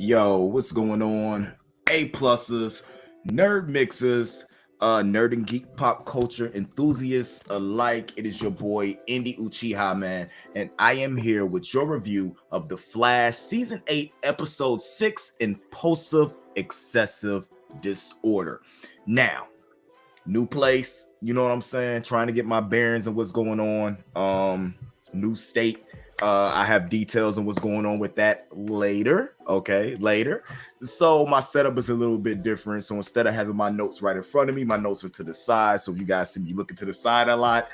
Yo, what's going on? A pluses, nerd mixers, nerd and geek pop culture enthusiasts alike. It is your boy Indy Uchiha, man, and I am here with your review of The Flash Season 8, Episode 6, Impulsive Excessive Disorder. Now, new place, you know what I'm saying? Trying to get my bearings and what's going on. New state. I have details on what's going on with that later. Okay, later. So my setup is a little bit different. So instead of having my notes right in front of me, my notes are to the side. So if you guys see me looking to the side a lot,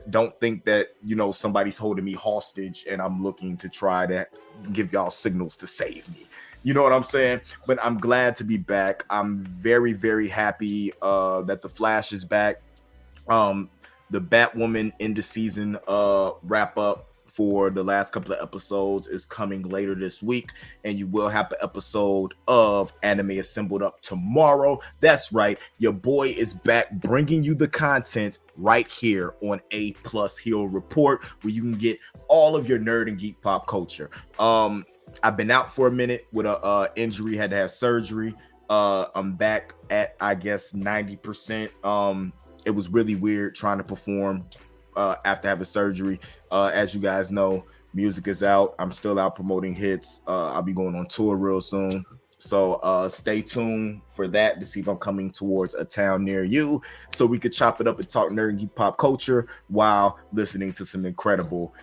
don't think that somebody's holding me hostage and I'm looking to try to give y'all signals to save me. You know what I'm saying? But I'm glad to be back. I'm very, very happy that the Flash is back. The Batwoman end of season wrap up for the last couple of episodes is coming later this week, and you will have an episode of Anime Assembled up tomorrow. That's right, your boy is back bringing you the content right here on A Plus Heel Report, where you can get all of your nerd and geek pop culture. I've been out for a minute with a injury, had to have surgery. I'm back at, I guess, 90%. It was really weird trying to perform after having surgery. As you guys know, music is out. I'm still out promoting hits. I'll be going on tour real soon. So stay tuned for that to see if I'm coming towards a town near you so we could chop it up and talk nerd and geek pop culture while listening to some incredible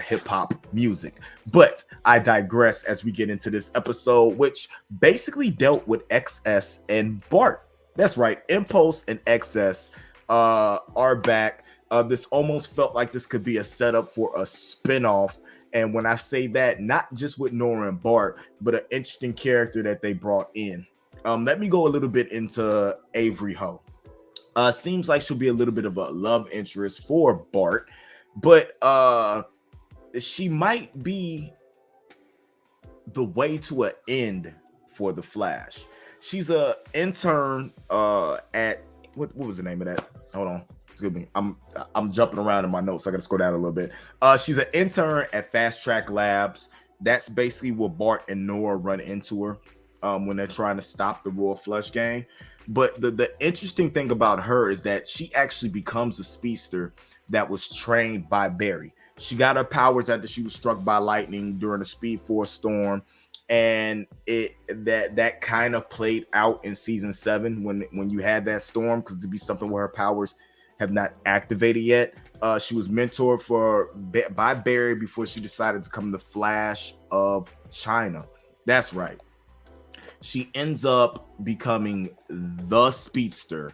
hip-hop music. But I digress as we get into this episode, which basically dealt with H.I.T.S and Bart. That's right, Impulse and H.I.T.S are back. This almost felt like this could be a setup for a spinoff. And when I say that, not just with Nora and Bart, but an interesting character that they brought in. Let me go a little bit into Avery Ho. Seems like she'll be a little bit of a love interest for Bart, but she might be the way to an end for the Flash. She's a intern at what was the name of that? Hold on. Excuse me. I'm jumping around in my notes. So I got to scroll down a little bit. She's an intern at Fast Track Labs. That's basically where Bart and Nora run into her when they're trying to stop the Royal Flush Gang. But the interesting thing about her is that she actually becomes a speedster that was trained by Barry. She got her powers after she was struck by lightning during a Speed Force storm. And that kind of played out in season 7 when you had that storm, because it'd be something where her powers have not activated yet. She was mentored by Barry before she decided to become the Flash of China. That's right. She ends up becoming the speedster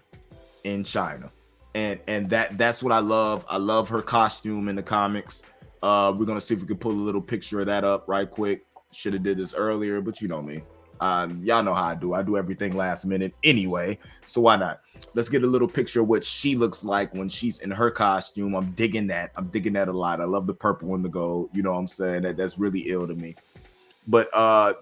in China, and that's what I love. I love her costume in the comics. We're gonna see if we can pull a little picture of that up right quick. Should have did this earlier, but you know me. Y'all know how I do. I do everything last minute anyway, so why not? Let's get a little picture of what she looks like when she's in her costume. I'm digging that a lot. I love the purple and the gold. You know what I'm saying? That's really ill to me. But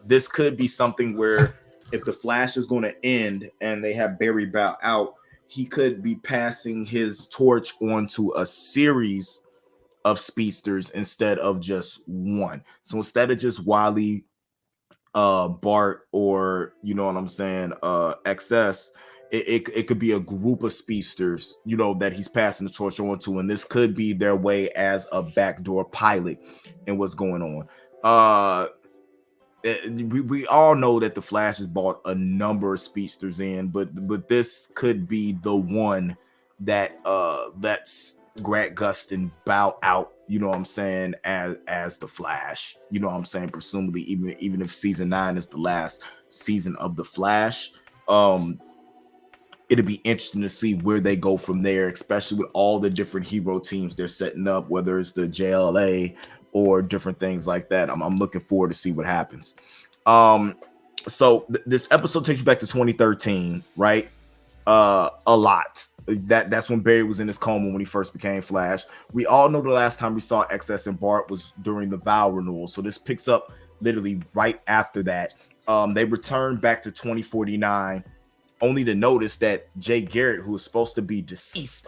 this could be something where if the Flash is going to end and they have Barry bow out, he could be passing his torch on to a series of speedsters instead of just one. So instead of just Wally, Bart, or you know what I'm saying, XS, it could be a group of speedsters, that he's passing the torch on to, and this could be their way as a backdoor pilot in what's going on. We all know that the Flash has bought a number of speedsters in, but this could be the one that lets Grant Gustin bow out, you know what I'm saying, as the Flash, you know what I'm saying, presumably even if season 9 is the last season of the Flash. It'll be interesting to see where they go from there, especially with all the different hero teams they're setting up, whether it's the JLA or different things like that. I'm looking forward to see what happens. So this episode takes you back to 2013, right? A lot. That's when Barry was in his coma when he first became Flash. We all know the last time we saw XS and Bart was during the Vow renewal. So this picks up literally right after that. They return back to 2049, only to notice that Jay Garrett, who is supposed to be deceased,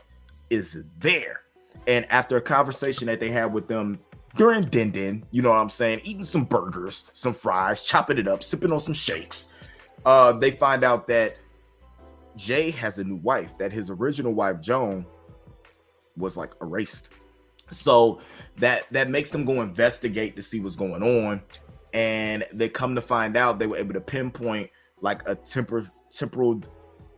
is there. And after a conversation that they had with them during Din Din, you know what I'm saying, eating some burgers, some fries, chopping it up, sipping on some shakes, they find out that Jay has a new wife, that his original wife, Joan, was like erased. So that makes them go investigate to see what's going on. And they come to find out they were able to pinpoint like a temporal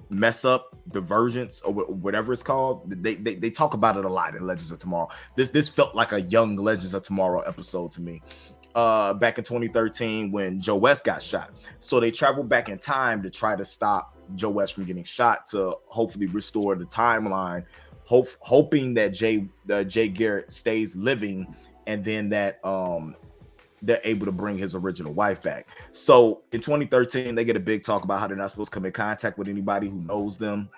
mess up, divergence, or whatever it's called. They talk about it a lot in Legends of Tomorrow. This felt like a young Legends of Tomorrow episode to me. Back in 2013 when Joe West got shot. So they traveled back in time to try to stop Joe West from getting shot, to hopefully restore the timeline, hoping that Jay Garrett stays living, and then that they're able to bring his original wife back. So in 2013, they get a big talk about how they're not supposed to come in contact with anybody who knows them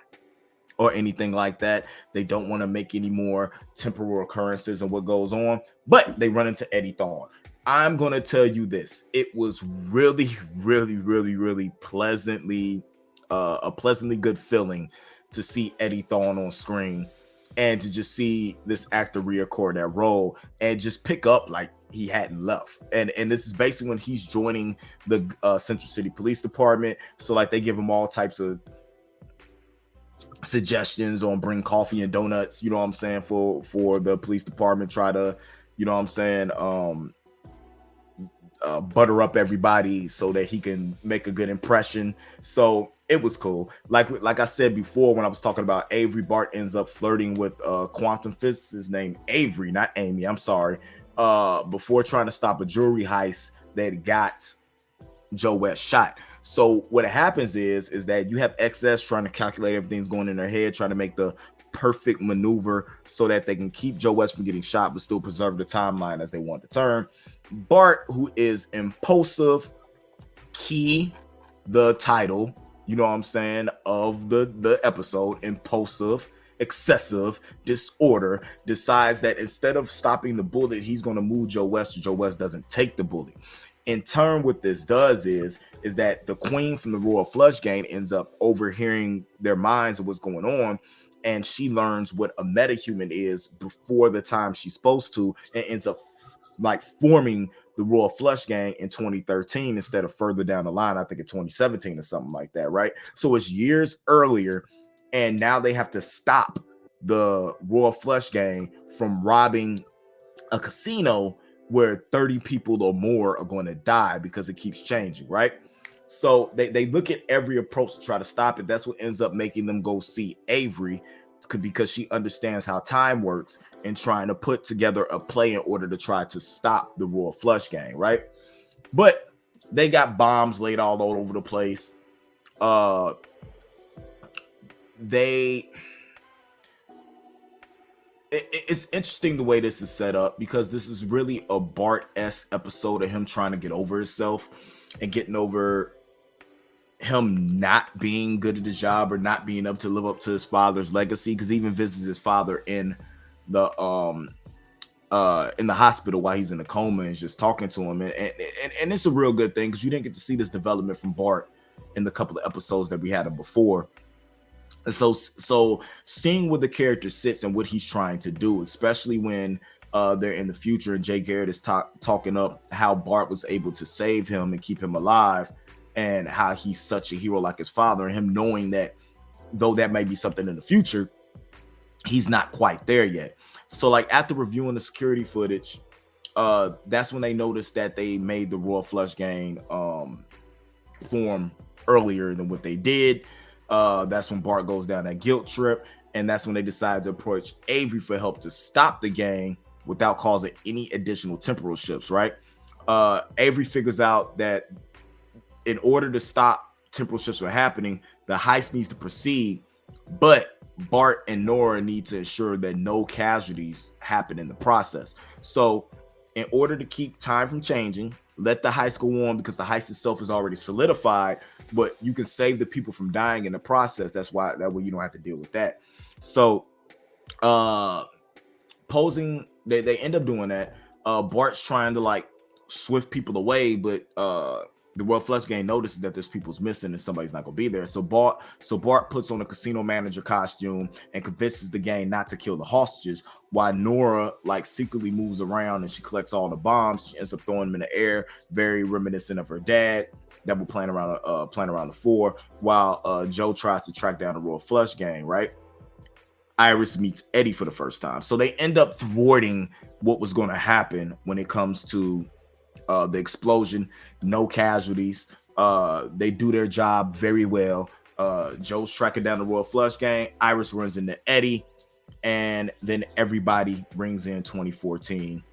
or anything like that. They don't want to make any more temporal occurrences and what goes on, but they run into Eddie Thawne. I'm going to tell you this. It was really, really, really, really pleasantly, a pleasantly good feeling to see Eddie Thawne on screen, and to just see this actor record that role and just pick up like he hadn't left. And this is basically when he's joining the Central City Police Department. So like they give him all types of suggestions on bring coffee and donuts, you know what I'm saying, for the police department, try to, you know what I'm saying, butter up everybody so that he can make a good impression. So it was cool. Like I said before, when I was talking about Avery, Bart ends up flirting with Quantum Fist, his name Avery, not Amy, I'm sorry, before trying to stop a jewelry heist that got Joe West shot. So what happens is that you have XS trying to calculate everything's going in their head, trying to make the perfect maneuver so that they can keep Joe West from getting shot but still preserve the timeline as they want to turn. Bart, who is impulsive, key the title, you know what I'm saying, of the episode, impulsive, excessive, disorder, decides that instead of stopping the bullet, he's going to move Joe West so Joe West doesn't take the bullet. In turn, what this does is that the queen from the Royal Flush Gang ends up overhearing their minds of what's going on, and she learns what a metahuman is before the time she's supposed to, and ends up like forming the Royal Flush Gang in 2013 instead of further down the line, I think in 2017 or something like that, right? So it's years earlier, and now they have to stop the Royal Flush Gang from robbing a casino where 30 people or more are going to die because it keeps changing, right? So they look at every approach to try to stop it. That's what ends up making them go see Avery, because she understands how time works, and trying to put together a play in order to try to stop the Royal Flush Gang, right? But they got bombs laid all over the place. It's interesting the way this is set up, because this is really a Bart-esque episode of him trying to get over himself and getting over him not being good at his job or not being able to live up to his father's legacy, because he even visits his father in the hospital while he's in a coma and just talking to him, and it's a real good thing because you didn't get to see this development from Bart in the couple of episodes that we had him before. And so seeing where the character sits and what he's trying to do, especially when they're in the future and Jay Garrett is talking up how Bart was able to save him and keep him alive, and how he's such a hero like his father, and him knowing that though that may be something in the future, he's not quite there yet. So like after reviewing the security footage, that's when they noticed that they made the Royal Flush Gang form earlier than what they did. That's when Bart goes down that guilt trip, and that's when they decide to approach Avery for help to stop the gang without causing any additional temporal shifts, right? Avery figures out that in order to stop temporal shifts from happening, the heist needs to proceed, but Bart and Nora need to ensure that no casualties happen in the process. So in order to keep time from changing, let the heist go on, because the heist itself is already solidified, but you can save the people from dying in the process. That way you don't have to deal with that. So posing, they end up doing that. Bart's trying to like swift people away, but the World Flush Gang notices that there's people's missing and somebody's not gonna be there. So Bart puts on a casino manager costume and convinces the gang not to kill the hostages, while Nora like secretly moves around and she collects all the bombs. She ends up throwing them in the air, very reminiscent of her dad that were playing around the floor, while Joe tries to track down the Royal Flush Gang, right? Iris meets Eddie for the first time. So they end up thwarting what was going to happen when it comes to the explosion. No casualties. They do their job very well. Joe's tracking down the Royal Flush Gang. Iris runs into Eddie. And then everybody brings in 2014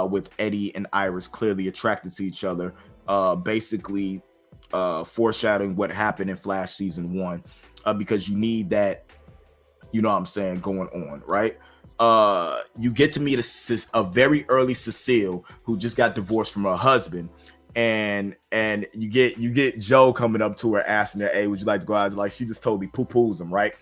with Eddie and Iris clearly attracted to each other. Basically foreshadowing what happened in Flash season 1. Because you need that, you know what I'm saying, going on, right? You get to meet a very early Cecile who just got divorced from her husband, and you get Joe coming up to her asking her, "Hey, would you like to go out?" Like she just totally poo-poos him, right?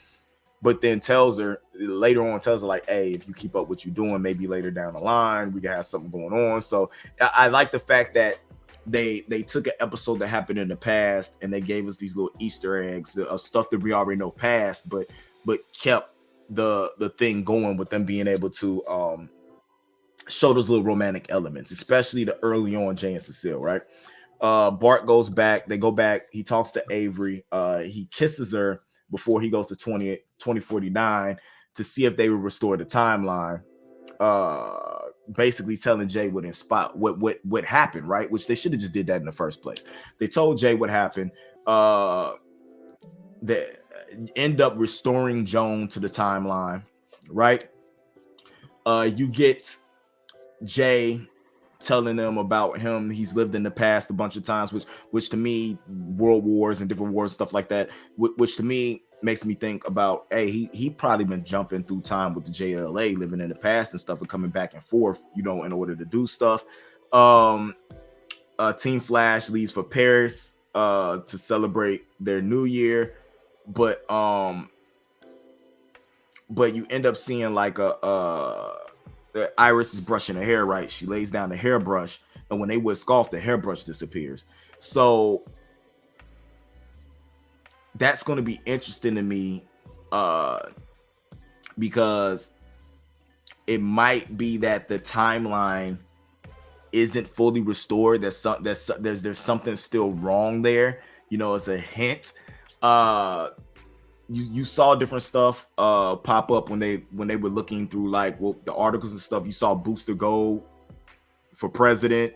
But then tells her later on, like, "Hey, if you keep up what you're doing, maybe later down the line we can have something going on." So I like the fact that they took an episode that happened in the past and they gave us these little Easter eggs of stuff that we already know past, but kept the thing going with them being able to show those little romantic elements, especially the early on Jay and Cecile, right? Bart goes back, they go back, he talks to Avery, he kisses her before he goes to 2049 to see if they would restore the timeline, basically telling Jay what happened, right? Which they should have just did that in the first place. They told Jay what happened. They end up restoring Joan to the timeline, right? You get Jay telling them about him. He's lived in the past a bunch of times, which to me, world wars and different wars, stuff like that, which to me makes me think about, hey, he probably been jumping through time with the JLA, living in the past and stuff, and coming back and forth, you know, in order to do stuff. Team Flash leaves for Paris to celebrate their new year, but you end up seeing like Iris is brushing her hair, right? She lays down the hairbrush, and when they whisk off, the hairbrush disappears. So that's going to be interesting to me, because it might be that the timeline isn't fully restored. There's something still wrong there. You know, it's a hint. You saw different stuff pop up when they were looking through like the articles and stuff. You saw Booster Gold for president.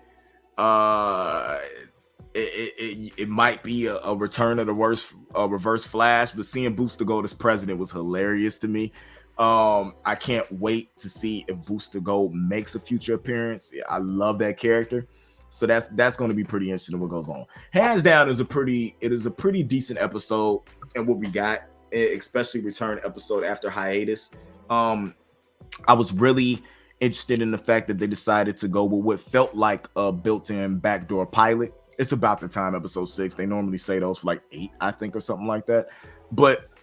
It might be a return of the reverse Flash, but seeing Booster Gold as president was hilarious to me. I can't wait to see if Booster Gold makes a future appearance. I love that character. So that's going to be pretty interesting what goes on. Hands down, it is a pretty decent episode, and what we got, especially return episode after hiatus. I was really interested in the fact that they decided to go with what felt like a built-in backdoor pilot. It's about the time episode 6. They normally say those for like 8, I think, or something like that. But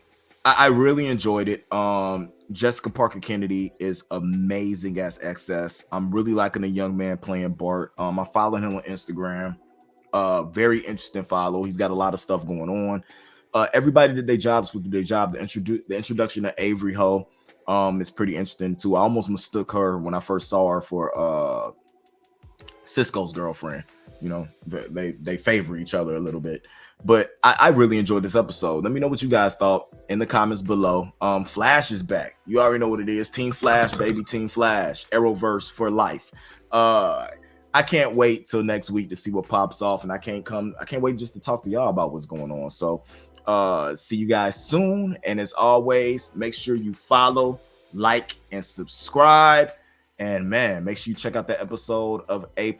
I really enjoyed it. Jessica Parker Kennedy is amazing as XS. I'm really liking the young man playing Bart. I follow him on Instagram. Very interesting follow. He's got a lot of stuff going on. Everybody did their jobs with their job. The introduction to Avery Ho is pretty interesting too. I almost mistook her when I first saw her for Cisco's girlfriend. You know, they favor each other a little bit. But I really enjoyed this episode. Let me know what you guys thought in the comments below. Flash is back. You already know what it is. Team Flash, baby. Team Flash. Arrowverse for life. I can't wait till next week to see what pops off, and I can't wait just to talk to y'all about what's going on. So see you guys soon, and as always, make sure you follow, like, and subscribe. And man, make sure you check out the episode of A+,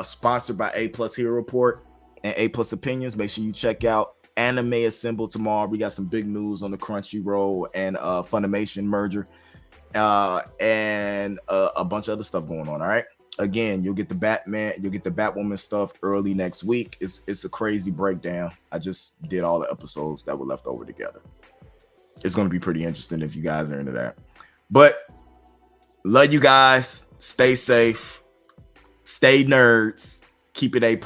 sponsored by A+ Hero Report and A+ Opinions. Make sure you check out Anime Assemble tomorrow. We got some big news on the Crunchyroll and Funimation merger, and a bunch of other stuff going on. All right. Again, you'll get the Batwoman stuff early next week. It's a crazy breakdown. I just did all the episodes that were left over together. It's going to be pretty interesting if you guys are into that. But love you guys. Stay safe. Stay nerds. Keep it A+.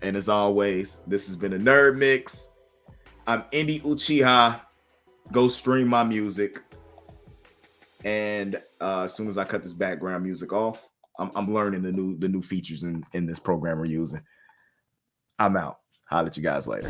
And as always, this has been a Nerd Mix. I'm Indy Uchiha. Go stream my music. And as soon as I cut this background music off, I'm learning the new features in this program we're using. I'm out. Holler at you guys later.